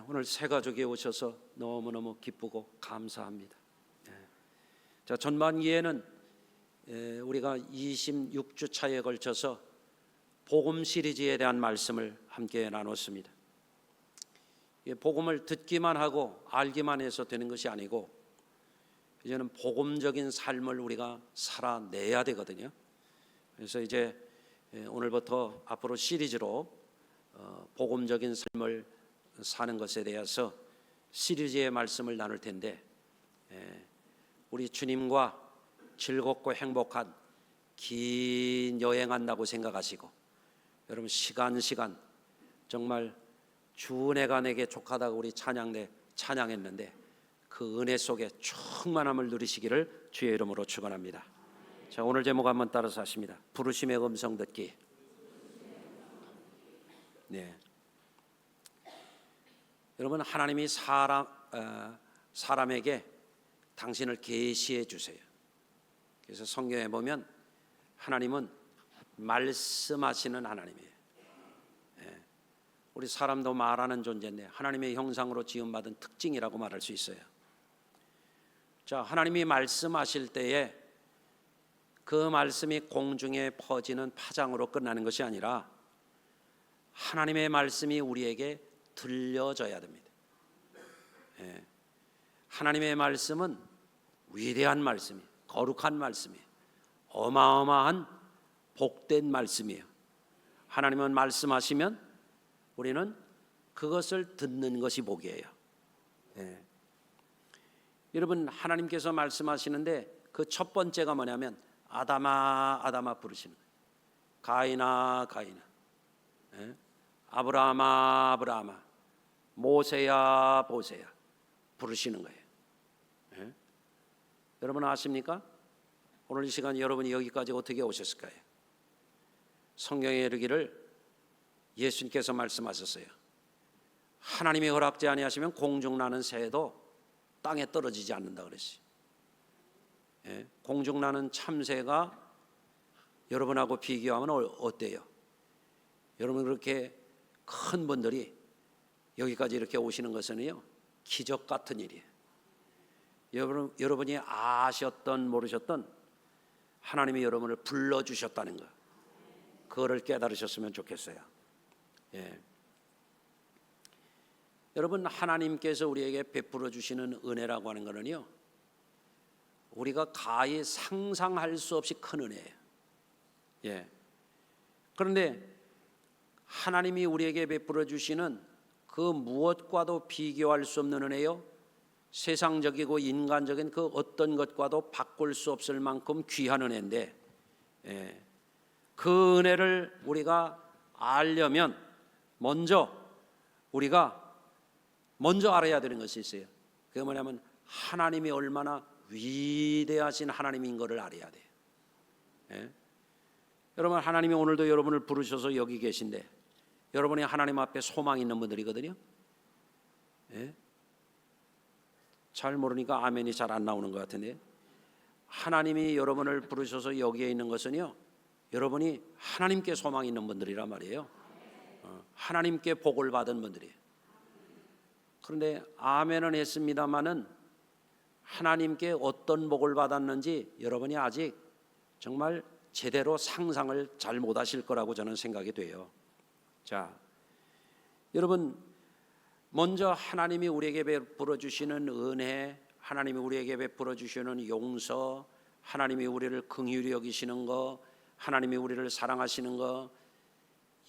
오늘 새 가족이 오셔서 너무너무 기쁘고 감사합니다. 자, 전반기에는 우리가 26주 차에 걸쳐서 복음 시리즈에 대한 말씀을 함께 나눴습니다. 복음을 듣기만 하고 알기만 해서 되는 것이 아니고 이제는 복음적인 삶을 우리가 살아내야 되거든요. 그래서 이제 오늘부터 앞으로 시리즈로 복음적인 삶을 사는 것에 대해서 시리즈의 말씀을 나눌 텐데, 우리 주님과 즐겁고 행복한 긴 여행한다고 생각하시고, 여러분 시간 정말 주 은혜가 내게 족하다고 우리 찬양했는데 그 은혜 속에 충만함을 누리시기를 주의 이름으로 축원합니다. 자, 오늘 제목 한번 따라서 하십니다. 부르심의 음성 듣기. 네. 여러분, 하나님이 사람에게 당신을 계시해 주세요. 그래서 성경에 보면 하나님은 말씀하시는 하나님이에요. 우리 사람도 말하는 존재인데 하나님의 형상으로 지음받은 특징이라고 말할 수 있어요. 자, 하나님이 말씀하실 때에 그 말씀이 공중에 퍼지는 파장으로 끝나는 것이 아니라 하나님의 말씀이 우리에게 들려져야 됩니다. 하나님의 말씀은 위대한 말씀이에요. 거룩한 말씀이에요. 어마어마한 복된 말씀이에요. 하나님은 말씀하시면 우리는 그것을 듣는 것이 복이에요. 여러분, 하나님께서 말씀하시는데 그 첫 번째가 뭐냐면 아담아 아담아 부르시는 거예요. 가인아 가인아, 아브라함아 아브라함아, 모세야 모세야 부르시는 거예요. 여러분 아십니까? 오늘 이 시간 여러분이 여기까지 어떻게 오셨을까요? 성경에 이르기를 예수님께서 말씀하셨어요. 하나님이 허락지 아니하시면 공중 나는 새도 땅에 떨어지지 않는다 그랬어요. 공중 나는 참새가 여러분하고 비교하면 어때요? 여러분, 그렇게 큰 분들이 여기까지 이렇게 오시는 것은요, 기적 같은 일이에요. 여러분이 아셨던 모르셨던 하나님이 여러분을 불러주셨다는 것, 그거를 깨달으셨으면 좋겠어요. 여러분, 하나님께서 우리에게 베풀어 주시는 은혜라고 하는 것은요, 우리가 가히 상상할 수 없이 큰 은혜예요. 그런데 하나님이 우리에게 베풀어 주시는 그 무엇과도 비교할 수 없는 은혜요, 세상적이고 인간적인 그 어떤 것과도 바꿀 수 없을 만큼 귀한 은혜인데, 그 은혜를 우리가 알려면 우리가 먼저 알아야 되는 것이 있어요. 그게 뭐냐면 하나님이 얼마나 위대하신 하나님인 것을 알아야 돼요. 여러분, 하나님이 오늘도 여러분을 부르셔서 여기 계신데 여러분이 하나님 앞에 소망이 있는 분들이거든요. 잘 모르니까 아멘이 잘 안 나오는 것 같은데, 하나님이 여러분을 부르셔서 여기에 있는 것은요, 여러분이 하나님께 소망이 있는 분들이란 말이에요. 하나님께 복을 받은 분들이에요. 그런데 아멘은 했습니다마는 하나님께 어떤 복을 받았는지 여러분이 아직 정말 제대로 상상을 잘 못하실 거라고 저는 생각이 돼요. 자, 여러분, 먼저 하나님이 우리에게 베풀어 주시는 은혜, 하나님이 우리에게 베풀어 주시는 용서, 하나님이 우리를 긍휼히 여기시는 거, 하나님이 우리를 사랑하시는 거,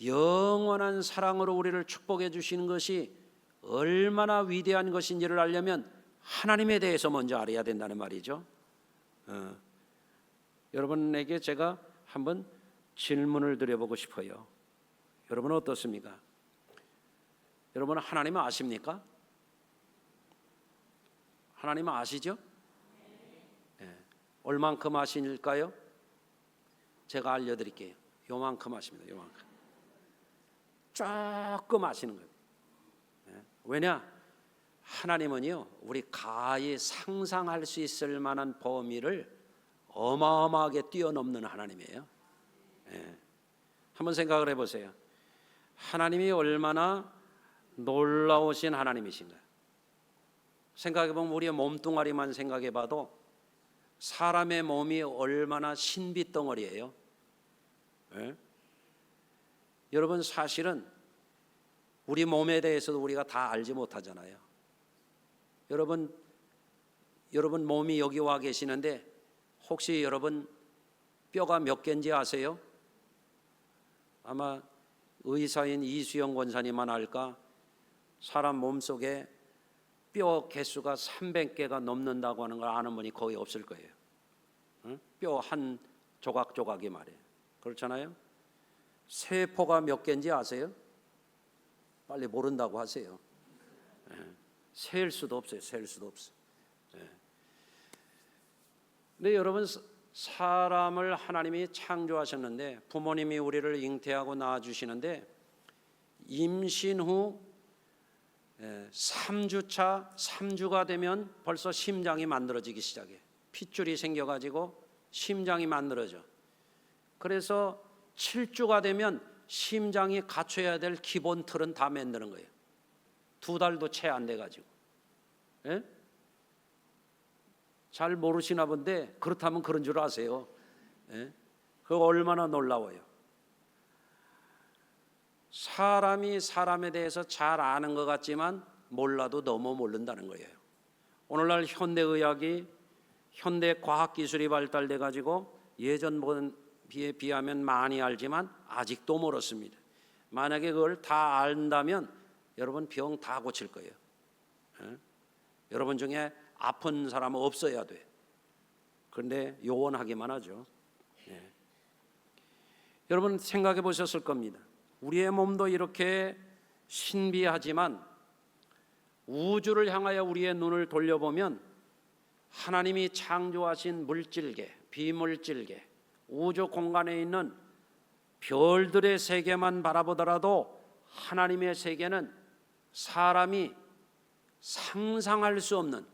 영원한 사랑으로 우리를 축복해 주시는 것이 얼마나 위대한 것인지를 알려면 하나님에 대해서 먼저 알아야 된다는 말이죠. 여러분에게 제가 한번 질문을 드려보고 싶어요. 여러분은 어떻습니까? 여러분은 하나님을 아십니까? 하나님을 아시죠? 얼만큼 아실까요? 제가 알려드릴게요. 요만큼 아십니다. 요만큼. 조금 아시는 거예요. 왜냐? 하나님은요, 우리 가히 상상할 수 있을 만한 범위를 어마어마하게 뛰어넘는 하나님이에요. 한번 생각을 해보세요. 하나님이 얼마나 놀라우신 하나님이신 거예요. 생각해보면 우리의 몸뚱아리만 생각해봐도 사람의 몸이 얼마나 신비덩어리예요. 예? 여러분, 사실은 우리 몸에 대해서도 우리가 다 알지 못하잖아요. 여러분 몸이 여기 와 계시는데 혹시 여러분 뼈가 몇 개인지 아세요? 아마 의사인 이수영 권사님만 알까? 사람 몸속에 뼈 개수가 300개가 넘는다고 하는 걸 아는 분이 거의 없을 거예요. 뼈 한 조각조각이 말이에요. 그렇잖아요. 세포가 몇 개인지 아세요? 빨리 모른다고 하세요. 셀 수도 없어요. 셀 수도 없어요. 근데 여러분, 사람을 하나님이 창조하셨는데, 부모님이 우리를 잉태하고 낳아주시는데 임신 후 3주차 3주가 되면 벌써 심장이 만들어지기 시작해. 핏줄이 생겨가지고 심장이 만들어져. 그래서 7주가 되면 심장이 갖춰야 될 기본 틀은 다 만드는 거예요. 2달도 채 안 돼가지고. 예? 잘 모르시나 본데 그렇다면 그런 줄 아세요. 예? 그거 얼마나 놀라워요. 사람이 사람에 대해서 잘 아는 것 같지만 몰라도 너무 모른다는 거예요. 오늘날 현대의학이 현대 과학기술이 발달돼 가지고 예전에 비하면 많이 알지만 아직도 멀었습니다. 만약에 그걸 다 안다면 여러분 병 다 고칠 거예요. 예? 여러분 중에 아픈 사람은 없어야 돼. 그런데 요원하기만 하죠. 예. 여러분 생각해 보셨을 겁니다. 우리의 몸도 이렇게 신비하지만 우주를 향하여 우리의 눈을 돌려보면 하나님이 창조하신 물질계, 비물질계, 우주 공간에 있는 별들의 세계만 바라보더라도 하나님의 세계는 사람이 상상할 수 없는,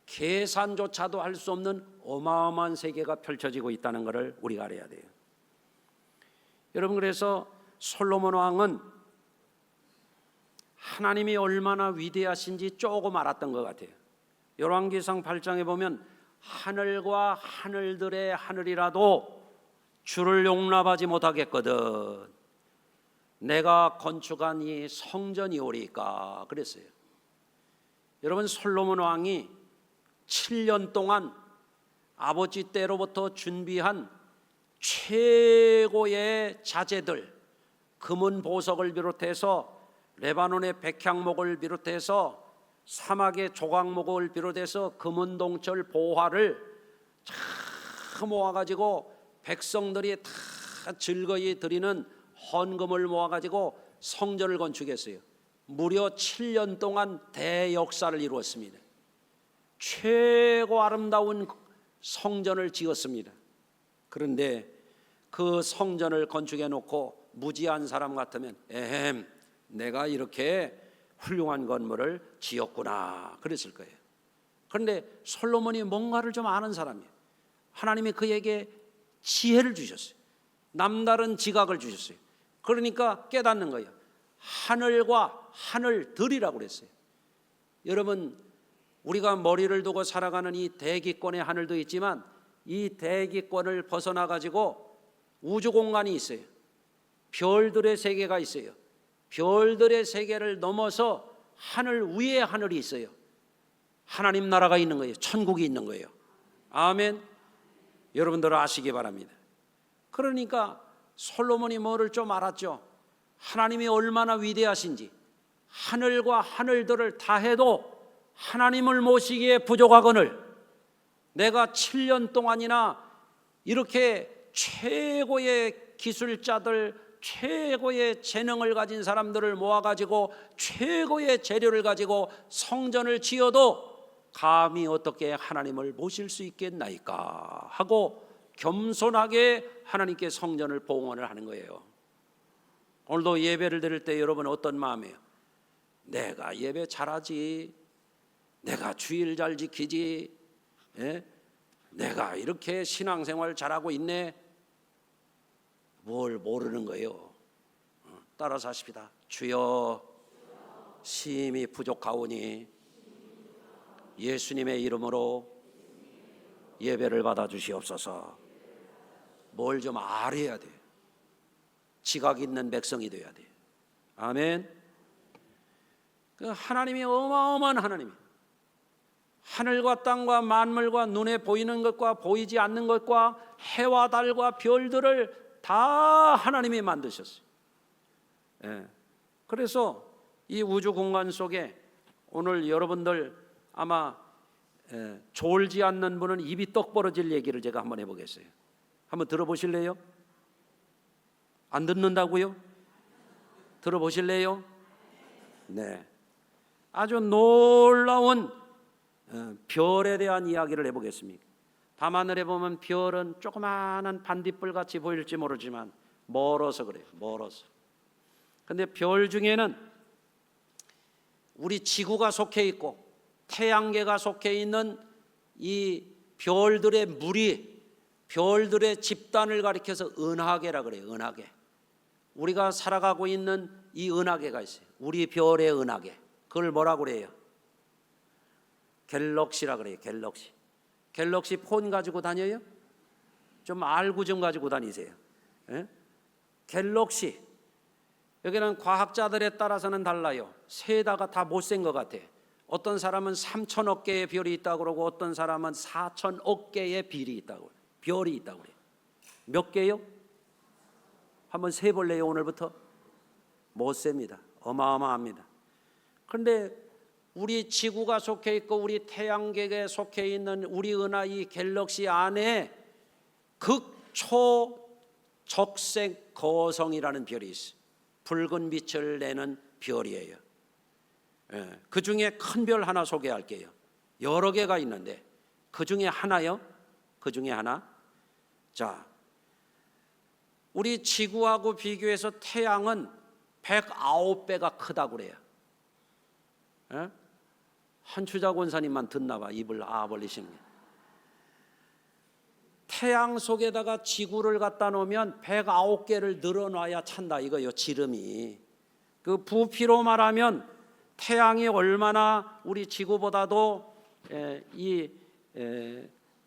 계산조차도 할 수 없는 어마어마한 세계가 펼쳐지고 있다는 것을 우리가 알아야 돼요. 여러분, 그래서 솔로몬 왕은 하나님이 얼마나 위대하신지 조금 알았던 것 같아요. 열왕기상 8장에 보면 하늘과 하늘들의 하늘이라도 주를 용납하지 못하겠거든 내가 건축한 이 성전이오리까 그랬어요. 여러분, 솔로몬 왕이 7년 동안 아버지 때로부터 준비한 최고의 자재들, 금은 보석을 비롯해서 레바논의 백향목을 비롯해서 사막의 조각목을 비롯해서 금은동철 보화를 다 모아가지고 백성들이 다 즐거이 드리는 헌금을 모아가지고 성전을 건축했어요. 무려 7년 동안 대역사를 이루었습니다. 최고 아름다운 성전을 지었습니다. 그런데 그 성전을 건축해 놓고 무지한 사람 같으면 내가 이렇게 훌륭한 건물을 지었구나 그랬을 거예요. 그런데 솔로몬이 뭔가를 좀 아는 사람이에요. 하나님이 그에게 지혜를 주셨어요. 남다른 지각을 주셨어요. 그러니까 깨닫는 거예요. 하늘과 하늘들이라고 그랬어요. 여러분, 우리가 머리를 두고 살아가는 이 대기권의 하늘도 있지만 이 대기권을 벗어나 가지고 우주 공간이 있어요. 별들의 세계가 있어요. 별들의 세계를 넘어서 하늘 위에 하늘이 있어요. 하나님 나라가 있는 거예요. 천국이 있는 거예요. 아멘. 여러분들 아시기 바랍니다. 그러니까 솔로몬이 뭐를 좀 알았죠. 하나님이 얼마나 위대하신지. 하늘과 하늘들을 다 해도 하나님을 모시기에 부족하거늘 내가 7년 동안이나 이렇게 최고의 기술자들, 최고의 재능을 가진 사람들을 모아가지고 최고의 재료를 가지고 성전을 지어도 감히 어떻게 하나님을 모실 수 있겠나이까 하고 겸손하게 하나님께 성전을 봉헌을 하는 거예요. 오늘도 예배를 드릴 때 여러분 어떤 마음이에요? 내가 예배 잘하지, 내가 주일 잘 지키지, 내가 이렇게 신앙생활 잘하고 있네. 뭘 모르는 거예요. 따라서 하십시다. 주여, 심히 부족하오니 예수님의 이름으로 예배를 받아 주시옵소서. 뭘 좀 알아야 돼. 지각 있는 백성이 돼야 돼. 아멘. 그 하나님이 어마어마한 하나님이, 하늘과 땅과 만물과 눈에 보이는 것과 보이지 않는 것과 해와 달과 별들을 다 하나님이 만드셨어요. 그래서 이 우주 공간 속에 오늘 여러분들 아마 졸지 않는 분은 입이 떡 벌어질 얘기를 제가 한번 해보겠어요. 한번 들어보실래요? 안 듣는다고요? 들어보실래요? 네. 아주 놀라운 별에 대한 이야기를 해보겠습니다. 밤하늘에 보면 별은 조그마한 반딧불 같이 보일지 모르지만 멀어서 그래요. 멀어서. 근데 별 중에는 우리 지구가 속해 있고 태양계가 속해 있는 이 별들의 무리, 별들의 집단을 가리켜서 은하계라 그래요. 은하계. 우리가 살아가고 있는 이 은하계가 있어요. 우리 별의 은하계. 그걸 뭐라고 그래요? 갤럭시라 그래요. 갤럭시. 갤럭시 폰 가지고 다녀요? 좀 알고 좀 가지고 다니세요. 갤럭시. 여기는 과학자들에 따라서는 달라요. 세다가 다 못 센 것 같아. 어떤 사람은 3천억 개의 별이 있다고 그러고 어떤 사람은 4천억 개의 별이 있다고 그래요. 별이 있다고 그래요. 몇 개요? 한번 세볼래요? 오늘부터? 못 셉니다. 어마어마합니다. 그런데 우리 지구가 속해 있고 우리 태양계에 속해 있는 우리 은하 이 갤럭시 안에 극초적색 거성이라는 별이 있어요. 붉은 빛을 내는 별이에요. 그 중에 큰 별 하나 소개할게요. 여러 개가 있는데 그 중에 하나요? 그 중에 하나. 자, 우리 지구하고 비교해서 태양은 109배가 크다고 그래요. 한추자 권사님만 듣나 봐. 입을 벌리시는 게. 태양 속에다가 지구를 갖다 놓으면 109개를 늘어놔야 찬다 이거요. 지름이. 그 부피로 말하면 태양이 얼마나 우리 지구보다도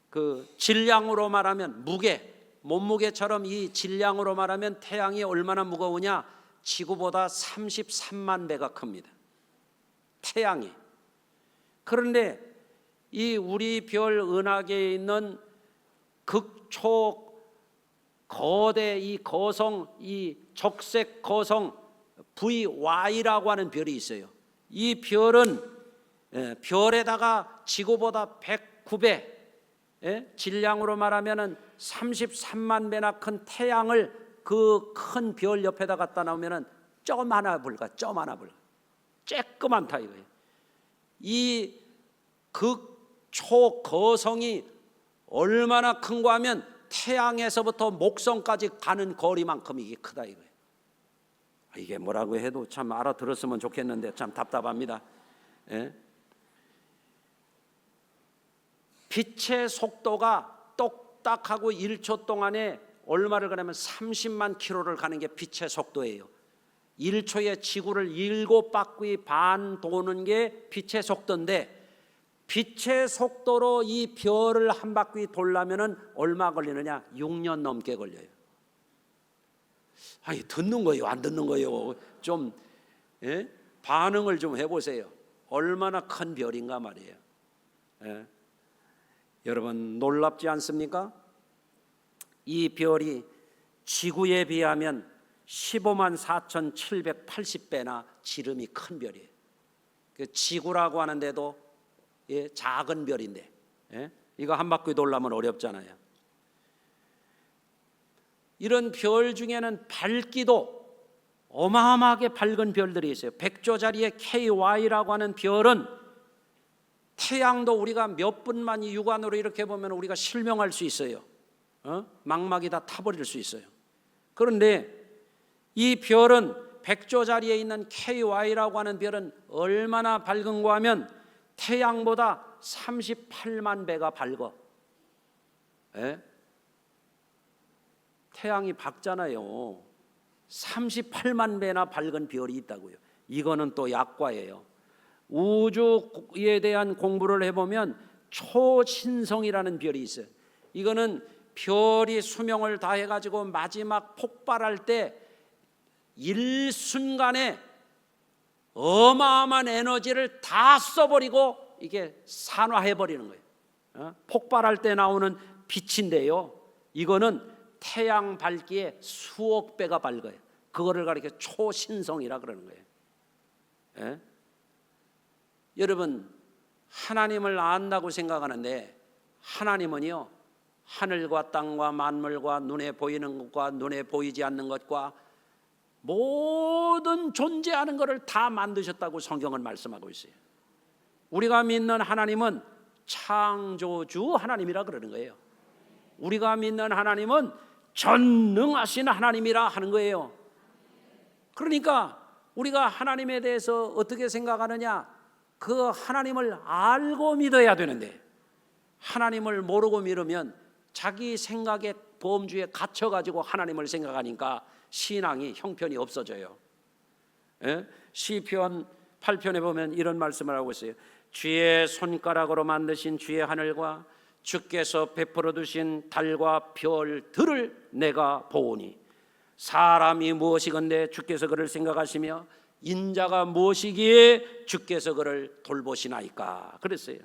그 질량으로 말하면 몸무게처럼 이 질량으로 말하면 태양이 얼마나 무거우냐? 지구보다 33만 배가 큽니다. 태양이. 그런데 이 우리 별 은하계에 있는 극초 거대 이 거성, 이 적색 거성 VY라고 하는 별이 있어요. 이 별은 별에다가 지구보다 109배, 질량으로 말하면 33만 배나 큰 태양을 그 큰 별 옆에다 갖다 놓으면 점 하나 불과, 점 하나 불과. 쬐끄만다 이거예요. 이 극초 거성이 얼마나 큰가 하면 태양에서부터 목성까지 가는 거리만큼 이게 크다 이거예요. 이게 뭐라고 해도 참 알아들었으면 좋겠는데 참 답답합니다. 빛의 속도가 똑딱하고 1초 동안에 얼마를 가냐면 30만 킬로를 가는 게 빛의 속도예요. 1초에 지구를 7바퀴 반 도는 게 빛의 속도인데 빛의 속도로 이 별을 한 바퀴 돌려면 얼마 걸리느냐? 6년 넘게 걸려요. 아니 듣는 거예요? 안 듣는 거예요? 좀 반응을 좀 해보세요. 얼마나 큰 별인가 말이에요. 여러분 놀랍지 않습니까? 이 별이 지구에 비하면 15만 4,780배나 지름이 큰 별이에요. 그 지구라고 하는데도 작은 별인데 이거 한 바퀴 돌려면 어렵잖아요. 이런 별 중에는 밝기도 어마어마하게 밝은 별들이 있어요. 백조자리의 KY라고 하는 별은 태양도 우리가 몇 분만이 육안으로 이렇게 보면 우리가 실명할 수 있어요. 망막이 다 타버릴 수 있어요. 그런데 이 별은 백조자리에 있는 KY라고 하는 별은 얼마나 밝은가 하면 태양보다 38만 배가 밝어. 태양이 밝잖아요. 38만 배나 밝은 별이 있다고요. 이거는 또 약과예요. 우주에 대한 공부를 해보면 초신성이라는 별이 있어요. 이거는 별이 수명을 다해가지고 마지막 폭발할 때 일순간에 어마어마한 에너지를 다 써버리고 이게 산화해버리는 거예요. 폭발할 때 나오는 빛인데요, 이거는 태양 밝기에 수억 배가 밝아요. 그거를 가리켜 초신성이라 그러는 거예요. 예? 여러분, 하나님을 안다고 생각하는데 하나님은요, 하늘과 땅과 만물과 눈에 보이는 것과 눈에 보이지 않는 것과 모든 존재하는 것을 다 만드셨다고 성경은 말씀하고 있어요. 우리가 믿는 하나님은 창조주 하나님이라 그러는 거예요. 우리가 믿는 하나님은 전능하신 하나님이라 하는 거예요. 그러니까 우리가 하나님에 대해서 어떻게 생각하느냐, 그 하나님을 알고 믿어야 되는데, 하나님을 모르고 믿으면 자기 생각의 범주에 갇혀가지고 하나님을 생각하니까 신앙이 형편이 없어져요. 시편 8편에 보면 이런 말씀을 하고 있어요. 주의 손가락으로 만드신 주의 하늘과 주께서 베풀어 두신 달과 별들을 내가 보오니 사람이 무엇이건대 주께서 그를 생각하시며 인자가 무엇이기에 주께서 그를 돌보시나이까 그랬어요.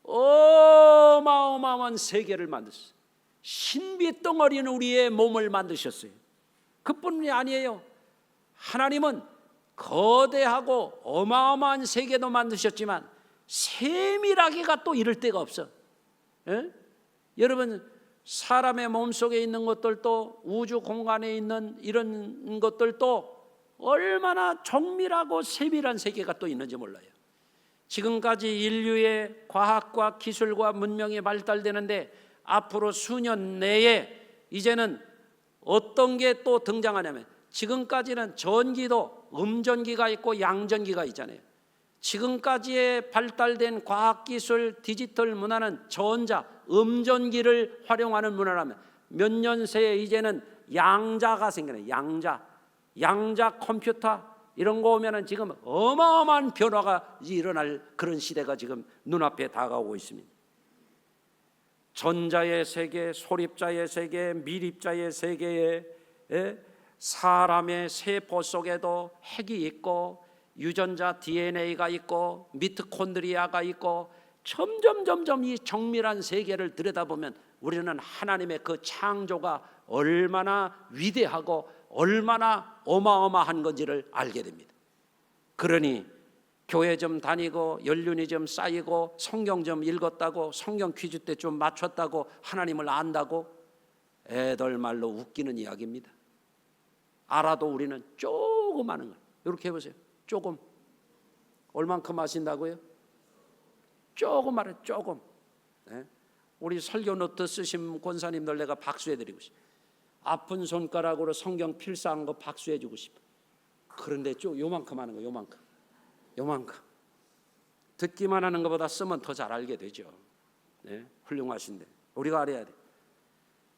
어마어마한 세계를 만드셨어요. 신비덩어리는 우리의 몸을 만드셨어요. 그뿐이 아니에요. 하나님은 거대하고 어마어마한 세계도 만드셨지만 세밀하게가 또 이럴 데가 없어. 여러분, 사람의 몸속에 있는 것들도, 우주 공간에 있는 이런 것들도 얼마나 정밀하고 세밀한 세계가 또 있는지 몰라요. 지금까지 인류의 과학과 기술과 문명이 발달되는데 앞으로 수년 내에 이제는 어떤 게 또 등장하냐면, 지금까지는 전기도 음전기가 있고 양전기가 있잖아요. 지금까지의 발달된 과학기술 디지털 문화는 전자, 음전기를 활용하는 문화라면 몇 년 새에 이제는 양자가 생기네. 양자 컴퓨터 이런 거 오면은 지금 어마어마한 변화가 일어날 그런 시대가 지금 눈앞에 다가오고 있습니다. 전자의 세계, 소립자의 세계, 미립자의 세계에 사람의 세포 속에도 핵이 있고 유전자 DNA가 있고 미토콘드리아가 있고 점점 이 정밀한 세계를 들여다보면 우리는 하나님의 그 창조가 얼마나 위대하고 얼마나 어마어마한 건지를 알게 됩니다. 그러니 교회 좀 다니고 연륜이 좀 쌓이고 성경 좀 읽었다고, 성경 퀴즈 때 좀 맞췄다고 하나님을 안다고 애들 말로 웃기는 이야기입니다. 알아도 우리는 조금 아는 거예요. 이렇게 해보세요. 조금. 얼만큼 아신다고요? 조금 알아요. 조금. 우리 설교 노트 쓰신 권사님들 내가 박수해드리고 싶어요. 아픈 손가락으로 성경 필사한 거 박수해주고 싶어요. 그런데 요만큼 하는 거, 요만큼. 듣기만 하는 것보다 쓰면 더 잘 알게 되죠. 훌륭하신데 우리가 알아야 돼.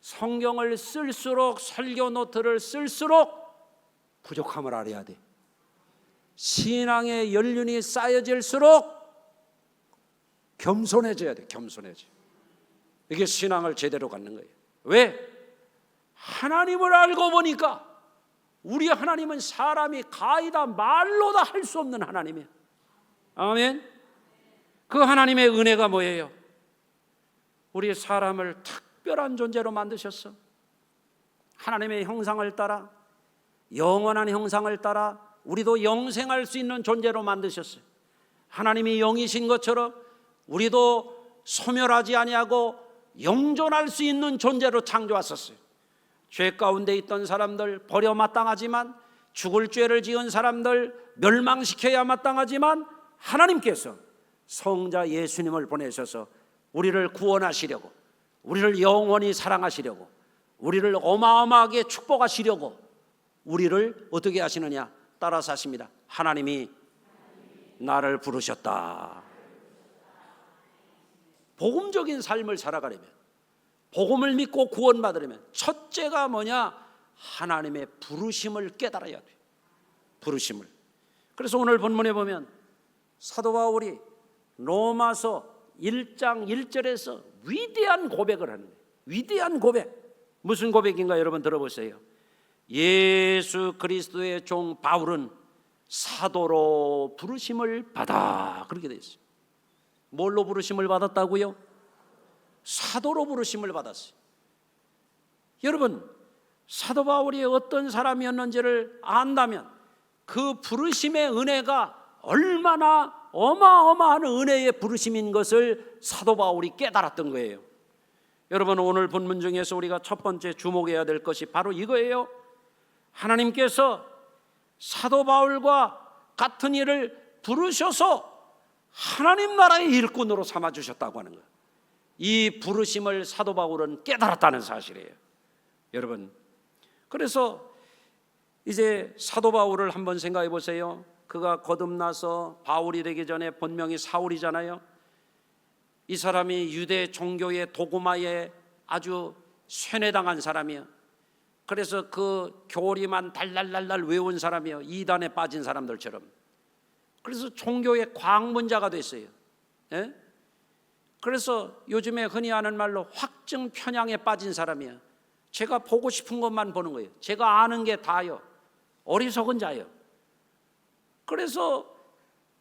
성경을 쓸수록, 설교 노트를 쓸수록 부족함을 알아야 돼. 신앙의 연륜이 쌓여질수록 겸손해져야 돼. 겸손해져. 이게 신앙을 제대로 갖는 거예요. 왜? 하나님을 알고 보니까 우리 하나님은 사람이 가이다 말로 다 할 수 없는 하나님이에요. 아멘. 그 하나님의 은혜가 뭐예요? 우리 사람을 특별한 존재로 만드셨어. 하나님의 형상을 따라, 영원한 형상을 따라 우리도 영생할 수 있는 존재로 만드셨어요. 하나님이 영이신 것처럼 우리도 소멸하지 아니하고 영존할 수 있는 존재로 창조하셨어요. 죄 가운데 있던 사람들 버려 마땅하지만, 죽을 죄를 지은 사람들 멸망시켜야 마땅하지만, 하나님께서 성자 예수님을 보내셔서 우리를 구원하시려고, 우리를 영원히 사랑하시려고, 우리를 어마어마하게 축복하시려고 우리를 어떻게 하시느냐? 따라서 하십니다. 하나님이 나를 부르셨다. 복음적인 삶을 살아가려면, 복음을 믿고 구원받으려면 첫째가 뭐냐? 하나님의 부르심을 깨달아야 돼요. 부르심을. 그래서 오늘 본문에 보면 사도 바울이 로마서 1장 1절에서 위대한 고백을 하는 거예요. 위대한 고백. 무슨 고백인가 여러분 들어보세요. 예수 그리스도의 종 바울은 사도로 부르심을 받아. 그렇게 되어 있어요. 뭘로 부르심을 받았다고요? 사도로 부르심을 받았어요. 여러분, 사도 바울이 어떤 사람이었는지를 안다면 그 부르심의 은혜가 얼마나 어마어마한 은혜의 부르심인 것을 사도 바울이 깨달았던 거예요. 여러분, 오늘 본문 중에서 우리가 첫 번째 주목해야 될 것이 바로 이거예요. 하나님께서 사도 바울과 같은 일을 부르셔서 하나님 나라의 일꾼으로 삼아주셨다고 하는 거예요. 이 부르심을 사도 바울은 깨달았다는 사실이에요. 여러분, 그래서 이제 사도 바울을 한번 생각해 보세요. 그가 거듭나서 바울이 되기 전에 본명이 사울이잖아요. 이 사람이 유대 종교의 도구마에 아주 쇠뇌당한 사람이에요. 그래서 그 교리만 달달달달 외운 사람이에요. 이단에 빠진 사람들처럼. 그래서 종교의 광문자가 됐어요. 예? 그래서 요즘에 흔히 하는 말로 확증 편향에 빠진 사람이에요. 제가 보고 싶은 것만 보는 거예요. 제가 아는 게 다요. 어리석은 자예요. 그래서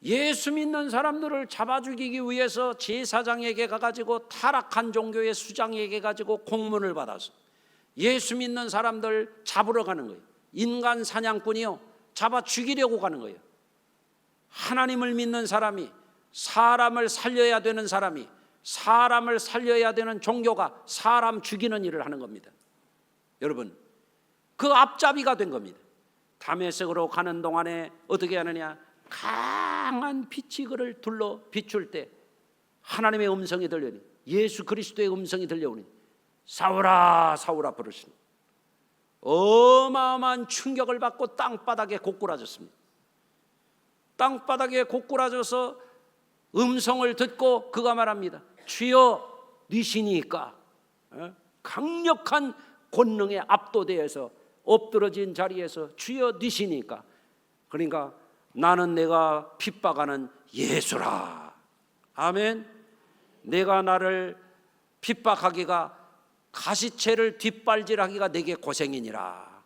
예수 믿는 사람들을 잡아 죽이기 위해서 제사장에게 가가지고 타락한 종교의 수장에게 가지고 공문을 받아서 예수 믿는 사람들 잡으러 가는 거예요. 인간 사냥꾼이요, 잡아 죽이려고 가는 거예요. 하나님을 믿는 사람이, 사람을 살려야 되는 사람이, 사람을 살려야 되는 종교가 사람 죽이는 일을 하는 겁니다. 여러분, 그 앞잡이가 된 겁니다. 다메섹으로 가는 동안에 어떻게 하느냐? 강한 빛이 그를 둘러 비출 때 하나님의 음성이 들려오니, 예수 그리스도의 음성이 들려오니 사울아 사울아 부르시니 어마어마한 충격을 받고 땅바닥에 고꾸라졌습니다. 땅바닥에 고꾸라져서 음성을 듣고 그가 말합니다. 주여 니시니까. 강력한 권능에 압도되어서 엎드러진 자리에서 주여 니시니까. 그러니까 나는 내가 핍박하는 예수라. 아멘. 내가 나를 핍박하기가, 가시체를 뒷발질하기가 내게 고생이니라.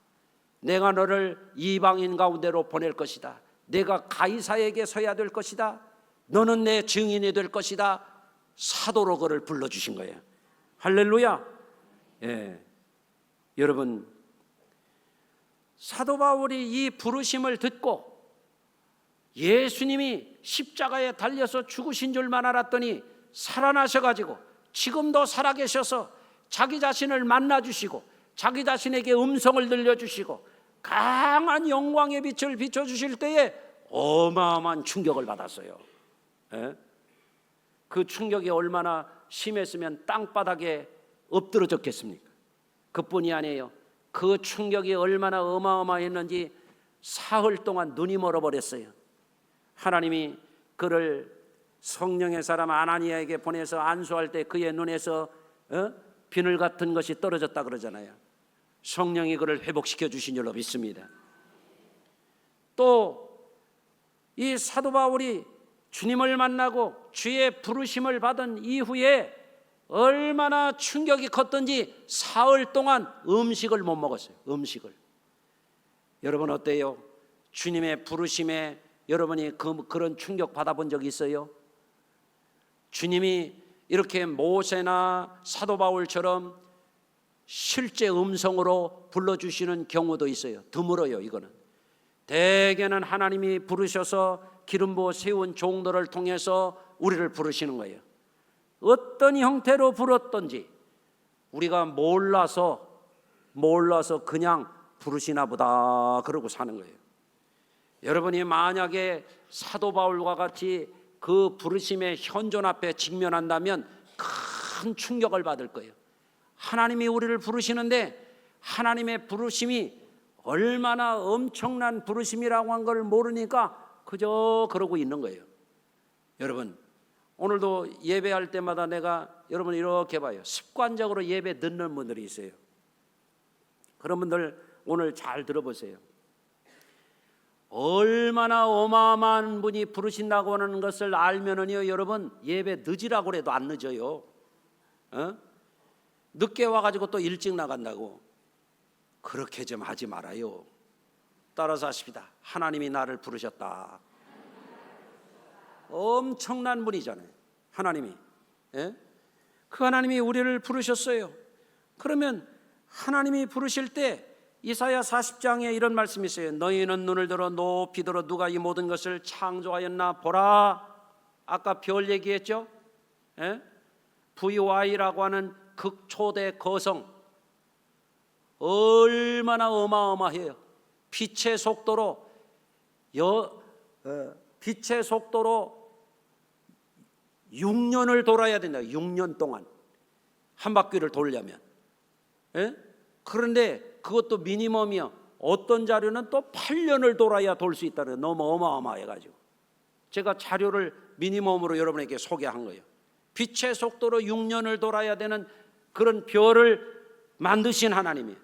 내가 너를 이방인 가운데로 보낼 것이다. 내가 가이사에게 서야 될 것이다. 너는 내 증인이 될 것이다. 사도로 그를 불러주신 거예요. 할렐루야. 예. 여러분, 사도 바울이 이 부르심을 듣고 예수님이 십자가에 달려서 죽으신 줄만 알았더니 살아나셔가지고 지금도 살아계셔서 자기 자신을 만나주시고 자기 자신에게 음성을 들려주시고 강한 영광의 빛을 비춰주실 때에 어마어마한 충격을 받았어요. 예? 그 충격이 얼마나 심했으면 땅바닥에 엎드러졌겠습니까? 그뿐이 아니에요. 그 충격이 얼마나 어마어마했는지 사흘 동안 눈이 멀어버렸어요. 하나님이 그를 성령의 사람 아나니아에게 보내서 안수할 때 그의 눈에서 비늘 같은 것이 떨어졌다 그러잖아요. 성령이 그를 회복시켜 주신 줄로 믿습니다. 또 이 사도 바울이 주님을 만나고 주의 부르심을 받은 이후에 얼마나 충격이 컸던지 사흘 동안 음식을 못 먹었어요. 음식을. 여러분 어때요? 주님의 부르심에 여러분이 그런 충격 받아본 적 있어요? 주님이 이렇게 모세나 사도 바울처럼 실제 음성으로 불러주시는 경우도 있어요. 드물어요. 이거는 대개는 하나님이 부르셔서 기름 부어 세운 종들을 통해서 우리를 부르시는 거예요. 어떤 형태로 불었던지 우리가 몰라서 그냥 부르시나 보다 그러고 사는 거예요. 여러분이 만약에 사도 바울과 같이 그 부르심의 현존 앞에 직면한다면 큰 충격을 받을 거예요. 하나님이 우리를 부르시는데 하나님의 부르심이 얼마나 엄청난 부르심이라고 한 걸 모르니까 그저 그러고 있는 거예요. 여러분 오늘도 예배할 때마다 내가 여러분 이렇게 봐요. 습관적으로 예배 늦는 분들이 있어요. 그런 분들 오늘 잘 들어보세요. 얼마나 어마어마한 분이 부르신다고 하는 것을 알면은요, 여러분 예배 늦으라고 해도 안 늦어요. 늦게 와가지고 또 일찍 나간다고 그렇게 좀 하지 말아요. 따라서 하십시다. 하나님이 나를 부르셨다. 엄청난 분이잖아요, 하나님이. 그 하나님이 우리를 부르셨어요. 그러면 하나님이 부르실 때 이사야 40장에 이런 말씀이 있어요. 너희는 눈을 들어 높이 들어 누가 이 모든 것을 창조하였나 보라. 아까 별 얘기했죠. VY라고 하는 극초대 거성, 얼마나 어마어마해요. 빛의 속도로 6년을 돌아야 된다. 6년 동안 한 바퀴를 돌려면. 그런데 그것도 미니멈이요. 어떤 자료는 또 8년을 돌아야 돌 수 있다는, 너무 어마어마해가지고 제가 자료를 미니멈으로 여러분에게 소개한 거예요. 빛의 속도로 6년을 돌아야 되는 그런 별을 만드신 하나님이에요.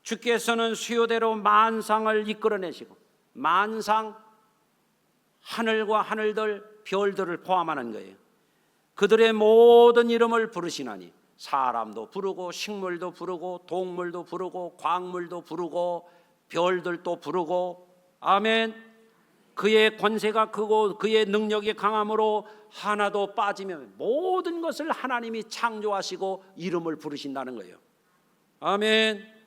주께서는 수요대로 만상을 이끌어내시고, 만상, 하늘과 하늘들, 별들을 포함하는 거예요. 그들의 모든 이름을 부르시나니 사람도 부르고 식물도 부르고 동물도 부르고 광물도 부르고 별들도 부르고. 아멘. 그의 권세가 크고 그의 능력이 강함으로 하나도 빠지면 모든 것을 하나님이 창조하시고 이름을 부르신다는 거예요. 아멘.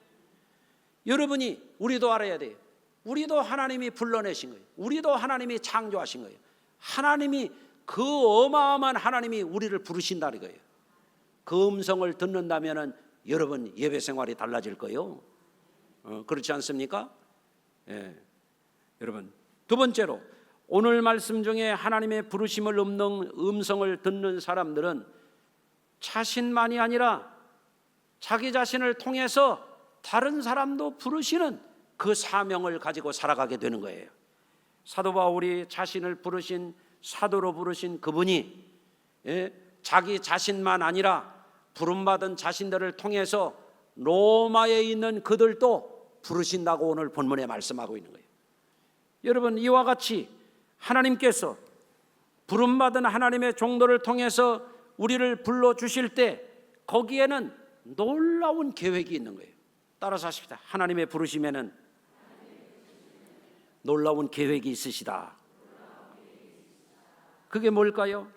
여러분이, 우리도 알아야 돼요. 우리도 하나님이 불러내신 거예요. 우리도 하나님이 창조하신 거예요. 하나님이, 그 어마어마한 하나님이 우리를 부르신다는 거예요. 그 음성을 듣는다면 여러분 예배 생활이 달라질 거예요. 그렇지 않습니까? 여러분, 두 번째로 오늘 말씀 중에 하나님의 부르심을 없는 음성을 듣는 사람들은 자신만이 아니라 자기 자신을 통해서 다른 사람도 부르시는 그 사명을 가지고 살아가게 되는 거예요. 사도 바울이 자신을 부르신, 사도로 부르신 그분이 자기 자신만 아니라 부름받은 자신들을 통해서 로마에 있는 그들도 부르신다고 오늘 본문에 말씀하고 있는 거예요. 여러분, 이와 같이 하나님께서 부름받은 하나님의 종들을 통해서 우리를 불러주실 때 거기에는 놀라운 계획이 있는 거예요. 따라서 하십시다. 하나님의 부르심에는 놀라운 계획이 있으시다. 그게 뭘까요?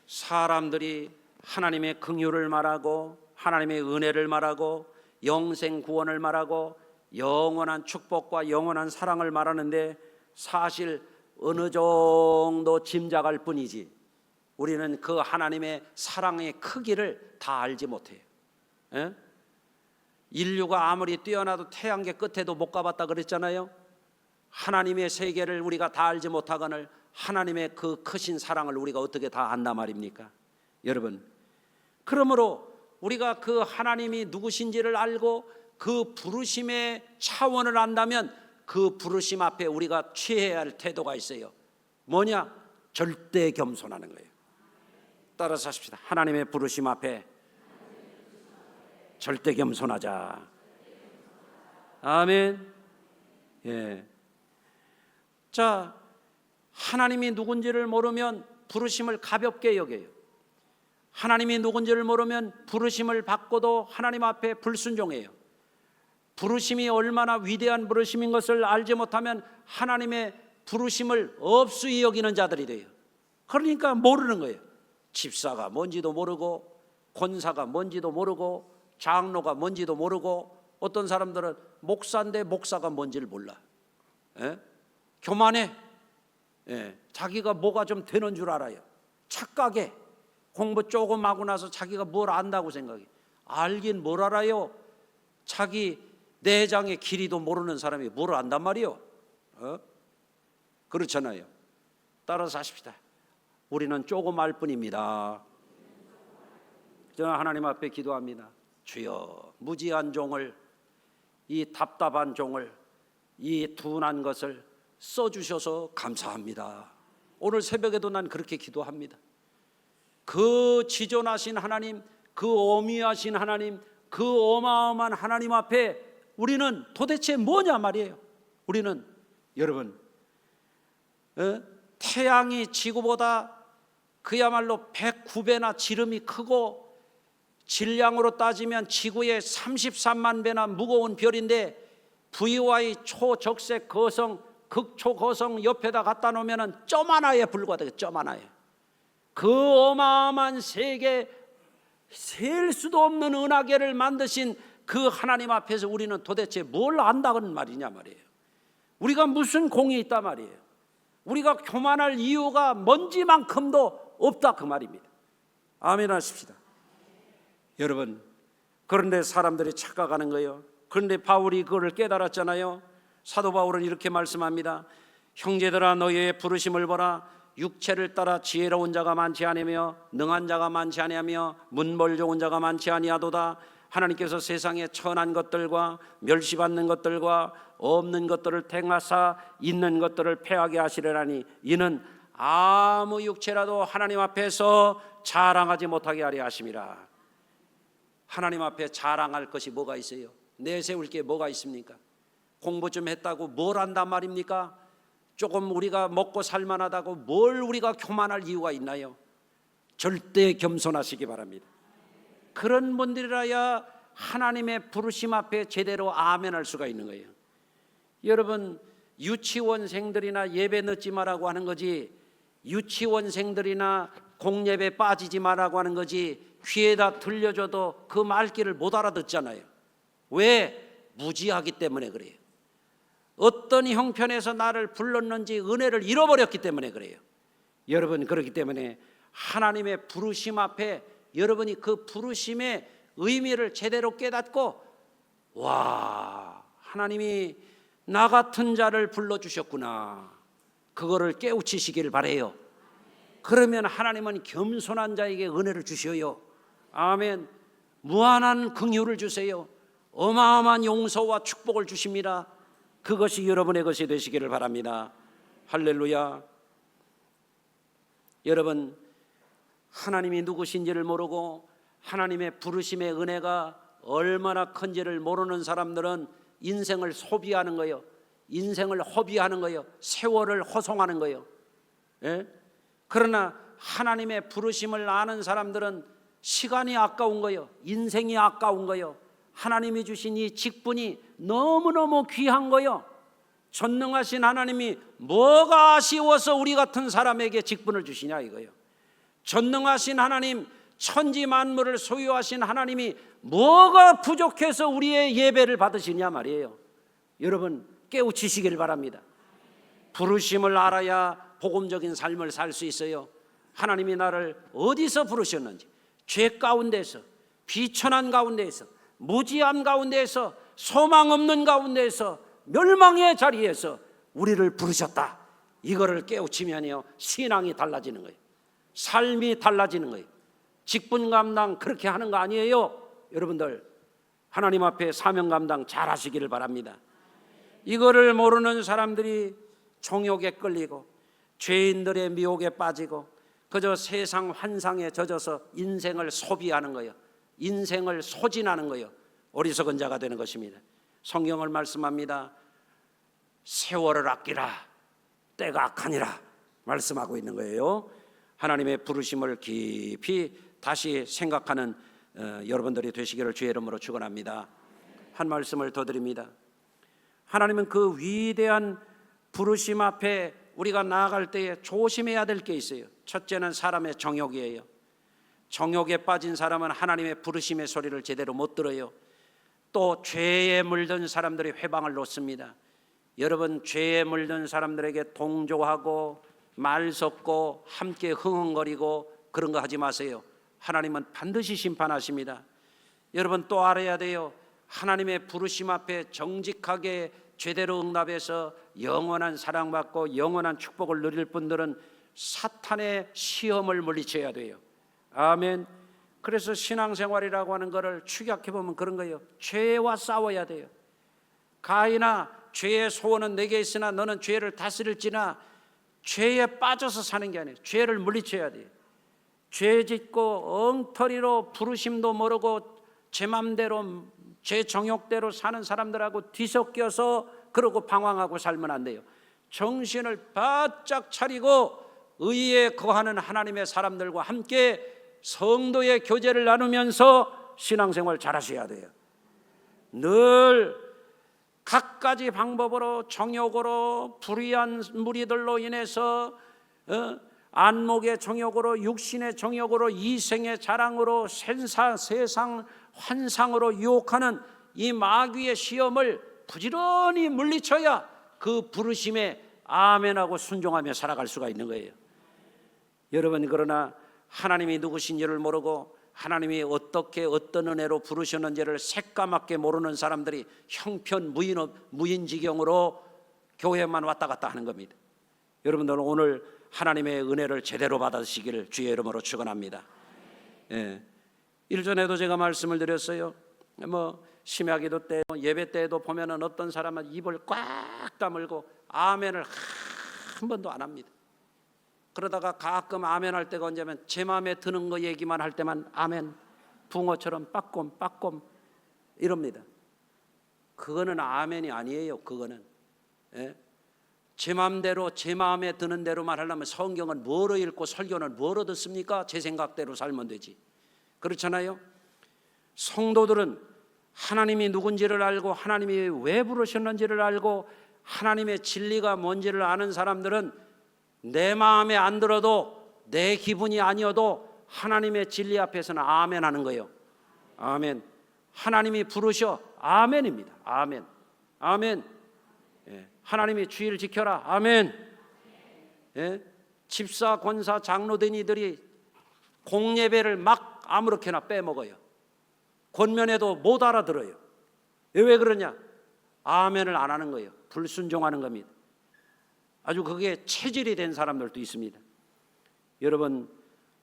사람들이 하나님의 긍휼을 말하고 하나님의 은혜를 말하고 영생 구원을 말하고 영원한 축복과 영원한 사랑을 말하는데 사실 어느 정도 짐작할 뿐이지 우리는 그 하나님의 사랑의 크기를 다 알지 못해요. 인류가 아무리 뛰어나도 태양계 끝에도 못 가봤다 그랬잖아요. 하나님의 세계를 우리가 다 알지 못하거늘 하나님의 그 크신 사랑을 우리가 어떻게 다 안단 말입니까? 여러분, 그러므로 우리가 그 하나님이 누구신지를 알고 그 부르심의 차원을 안다면 그 부르심 앞에 우리가 취해야 할 태도가 있어요. 뭐냐? 절대 겸손하는 거예요. 따라서 하십시다. 하나님의 부르심 앞에 절대 겸손하자. 아멘. 자, 하나님이 누군지를 모르면 부르심을 가볍게 여겨요. 하나님이 누군지를 모르면 부르심을 받고도 하나님 앞에 불순종해요. 부르심이 얼마나 위대한 부르심인 것을 알지 못하면 하나님의 부르심을 없이 여기는 자들이 돼요. 그러니까 모르는 거예요. 집사가 뭔지도 모르고 권사가 뭔지도 모르고 장로가 뭔지도 모르고 어떤 사람들은 목사인데 목사가 뭔지를 몰라. 교만해. 자기가 뭐가 좀 되는 줄 알아요. 착각해. 공부 조금 하고 나서 자기가 뭘 안다고 생각해. 알긴 뭘 알아요. 자기 내장의 길이도 모르는 사람이 뭘 안단 말이요. 그렇잖아요. 따라서 하십시다. 우리는 조금 알 뿐입니다. 저는 하나님 앞에 기도합니다. 주여, 무지한 종을, 이 답답한 종을, 이 둔한 것을 써주셔서 감사합니다. 오늘 새벽에도 난 그렇게 기도합니다. 그 지존하신 하나님, 그 어미하신 하나님, 그 어마어마한 하나님 앞에 우리는 도대체 뭐냐 말이에요. 우리는 여러분, 태양이 지구보다 그야말로 109배나 지름이 크고 질량으로 따지면 지구의 33만 배나 무거운 별인데 VY 초적색 거성, 극초거성 옆에다 갖다 놓으면 점 하나에 불과해요. 점 하나에. 그 어마어마한 세계, 셀 수도 없는 은하계를 만드신 그 하나님 앞에서 우리는 도대체 뭘 안다는 말이냐 말이에요. 우리가 무슨 공이 있단 말이에요. 우리가 교만할 이유가 먼지만큼도 없다 그 말입니다. 아멘 하십시다. 여러분, 그런데 사람들이 착각하는 거예요. 그런데 바울이 그걸 깨달았잖아요. 사도 바울은 이렇게 말씀합니다. 형제들아, 너희의 부르심을 보라. 육체를 따라 지혜로운 자가 많지 아니하며 능한 자가 많지 아니하며 문벌 좋은 자가 많지 아니하도다. 하나님께서 세상에 천한 것들과 멸시받는 것들과 없는 것들을 택하사 있는 것들을 패하게 하시려니 이는 아무 육체라도 하나님 앞에서 자랑하지 못하게 하려 하심이라. 하나님 앞에 자랑할 것이 뭐가 있어요? 내세울 게 뭐가 있습니까? 공부 좀 했다고 뭘 한단 말입니까? 조금 우리가 먹고 살만하다고 뭘 우리가 교만할 이유가 있나요? 절대 겸손하시기 바랍니다. 그런 분들이라야 하나님의 부르심 앞에 제대로 아멘할 수가 있는 거예요. 여러분, 유치원생들이나 예배 늦지 말라고 하는 거지, 유치원생들이나 공예배 빠지지 말라고 하는 거지, 귀에다 들려줘도 그 말귀를 못 알아듣잖아요. 왜? 무지하기 때문에 그래요. 어떤 형편에서 나를 불렀는지 은혜를 잃어버렸기 때문에 그래요. 여러분, 그렇기 때문에 하나님의 부르심 앞에 여러분이 그 부르심의 의미를 제대로 깨닫고, 와, 하나님이 나 같은 자를 불러주셨구나, 그거를 깨우치시기를 바라요. 그러면 하나님은 겸손한 자에게 은혜를 주셔요. 아멘. 무한한 긍휼을 주세요. 어마어마한 용서와 축복을 주십니다. 그것이 여러분의 것이 되시기를 바랍니다. 할렐루야. 여러분, 하나님이 누구신지를 모르고 하나님의 부르심의 은혜가 얼마나 큰지를 모르는 사람들은 인생을 소비하는 거예요. 인생을 허비하는 거예요. 세월을 허송하는 거예요. 예? 그러나 하나님의 부르심을 아는 사람들은 시간이 아까운 거예요. 인생이 아까운 거예요. 하나님이 주신 이 직분이 너무너무 귀한 거예요. 전능하신 하나님이 뭐가 아쉬워서 우리 같은 사람에게 직분을 주시냐 이거예요. 전능하신 하나님, 천지 만물을 소유하신 하나님이 뭐가 부족해서 우리의 예배를 받으시냐 말이에요. 여러분, 깨우치시길 바랍니다. 부르심을 알아야 복음적인 삶을 살 수 있어요. 하나님이 나를 어디서 부르셨는지, 죄 가운데서, 비천한 가운데서, 무지함 가운데서, 소망 없는 가운데서, 멸망의 자리에서 우리를 부르셨다, 이거를 깨우치면요 신앙이 달라지는 거예요. 삶이 달라지는 거예요. 직분 감당 그렇게 하는 거 아니에요. 여러분들, 하나님 앞에 사명 감당 잘 하시기를 바랍니다. 이거를 모르는 사람들이 종욕에 끌리고 죄인들의 미혹에 빠지고 그저 세상 환상에 젖어서 인생을 소비하는 거예요. 인생을 소진하는 거예요. 어리석은 자가 되는 것입니다. 성경을 말씀합니다. 세월을 아끼라, 때가 악하니라 말씀하고 있는 거예요. 하나님의 부르심을 깊이 다시 생각하는 여러분들이 되시기를 주의 이름으로 축원합니다. 한 말씀을 더 드립니다. 하나님은 그 위대한 부르심 앞에 우리가 나아갈 때에 조심해야 될 게 있어요. 첫째는 사람의 정욕이에요. 정욕에 빠진 사람은 하나님의 부르심의 소리를 제대로 못 들어요. 또 죄에 물든 사람들이 회방을 놓습니다. 여러분, 죄에 물든 사람들에게 동조하고 말 섞고 함께 흥흥거리고 그런 거 하지 마세요. 하나님은 반드시 심판하십니다. 여러분, 또 알아야 돼요. 하나님의 부르심 앞에 정직하게 제대로 응답해서 영원한 사랑받고 영원한 축복을 누릴 분들은 사탄의 시험을 물리쳐야 돼요. 아멘. 그래서 신앙생활이라고 하는 것을 축약해보면 그런 거예요. 죄와 싸워야 돼요. 가인아, 죄의 소원은 내게 있으나 너는 죄를 다스릴지나, 죄에 빠져서 사는 게 아니에요. 죄를 물리쳐야 돼요. 죄 짓고 엉터리로 부르심도 모르고 제 맘대로 제 정욕대로 사는 사람들하고 뒤섞여서 그러고 방황하고 살면 안 돼요. 정신을 바짝 차리고 의에 거하는 하나님의 사람들과 함께 성도의 교제를 나누면서 신앙생활 잘하셔야 돼요. 늘 갖가지 방법으로, 정욕으로, 불의한 무리들로 인해서 안목의 정욕으로, 육신의 정욕으로, 이생의 자랑으로, 세상 환상으로 유혹하는 이 마귀의 시험을 부지런히 물리쳐야 그 부르심에 아멘하고 순종하며 살아갈 수가 있는 거예요. 여러분, 그러나 하나님이 누구신지를 모르고 하나님이 어떻게 어떤 은혜로 부르셨는지를 새까맣게 모르는 사람들이 형편 무인지경으로 교회만 왔다 갔다 하는 겁니다. 여러분들은 오늘 하나님의 은혜를 제대로 받으시기를 주의 이름으로 축원합니다. 일전에도 제가 말씀을 드렸어요. 심야기도 때, 예배 때에도 보면은 어떤 사람은 입을 꽉 다물고 아멘을 한 번도 안 합니다. 그러다가 가끔 아멘 할 때가 언제면 제 마음에 드는 거 얘기만 할 때만 아멘, 붕어처럼 빠꼼 이럽니다. 그거는 아멘이 아니에요. 그거는 제 마음대로, 제 마음에 드는 대로만 하려면 성경은 뭐로 읽고 설교는 뭐로 듣습니까? 제 생각대로 살면 되지. 그렇잖아요. 성도들은 하나님이 누군지를 알고 하나님이 왜 부르셨는지를 알고 하나님의 진리가 뭔지를 아는 사람들은 내 마음에 안 들어도, 내 기분이 아니어도 하나님의 진리 앞에서는 아멘 하는 거예요. 아멘. 하나님이 부르셔, 아멘입니다. 아멘. 아멘. 하나님이 주의를 지켜라, 아멘. 집사, 권사, 장로된 이들이 공예배를 막 아무렇게나 빼먹어요. 권면해도 못 알아들어요. 왜 그러냐? 아멘을 안 하는 거예요. 불순종하는 겁니다. 아주 그게 체질이 된 사람들도 있습니다. 여러분,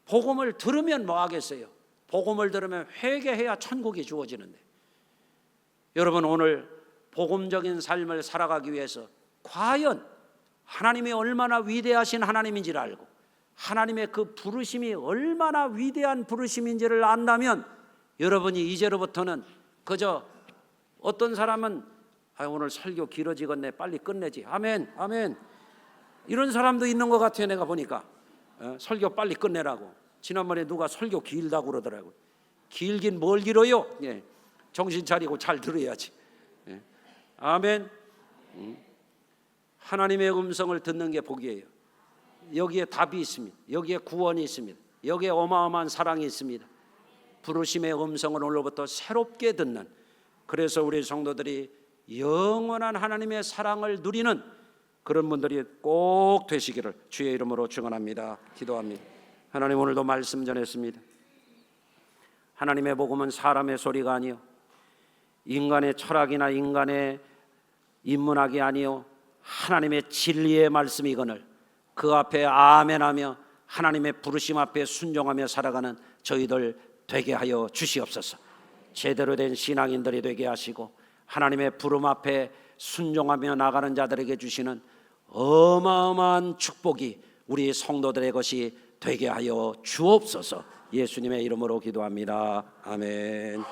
복음을 들으면 뭐 하겠어요? 복음을 들으면 회개해야 천국이 주어지는데, 여러분 오늘 복음적인 삶을 살아가기 위해서 과연 하나님이 얼마나 위대하신 하나님인지를 알고 하나님의 그 부르심이 얼마나 위대한 부르심인지를 안다면, 여러분이 이제로부터는 그저 어떤 사람은 오늘 설교 길어지겠네, 빨리 끝내지, 아멘 아멘, 이런 사람도 있는 것 같아요. 내가 보니까 설교 빨리 끝내라고. 지난번에 누가 설교 길다고 그러더라고요. 길긴 뭘 길어요? 정신 차리고 잘 들어야지. 아멘. 하나님의 음성을 듣는 게 복이에요. 여기에 답이 있습니다. 여기에 구원이 있습니다. 여기에 어마어마한 사랑이 있습니다. 부르심의 음성을 오늘부터 새롭게 듣는, 그래서 우리 성도들이 영원한 하나님의 사랑을 누리는 그런 분들이 꼭 되시기를 주의 이름으로 축원합니다. 기도합니다. 하나님, 오늘도 말씀 전했습니다. 하나님의 복음은 사람의 소리가 아니요 인간의 철학이나 인간의 인문학이 아니요 하나님의 진리의 말씀이거늘 그 앞에 아멘하며 하나님의 부르심 앞에 순종하며 살아가는 저희들 되게 하여 주시옵소서. 제대로 된 신앙인들이 되게 하시고 하나님의 부름 앞에 순종하며 나가는 자들에게 주시는 어마어마한 축복이 우리 성도들의 것이 되게 하여 주옵소서. 예수님의 이름으로 기도합니다. 아멘.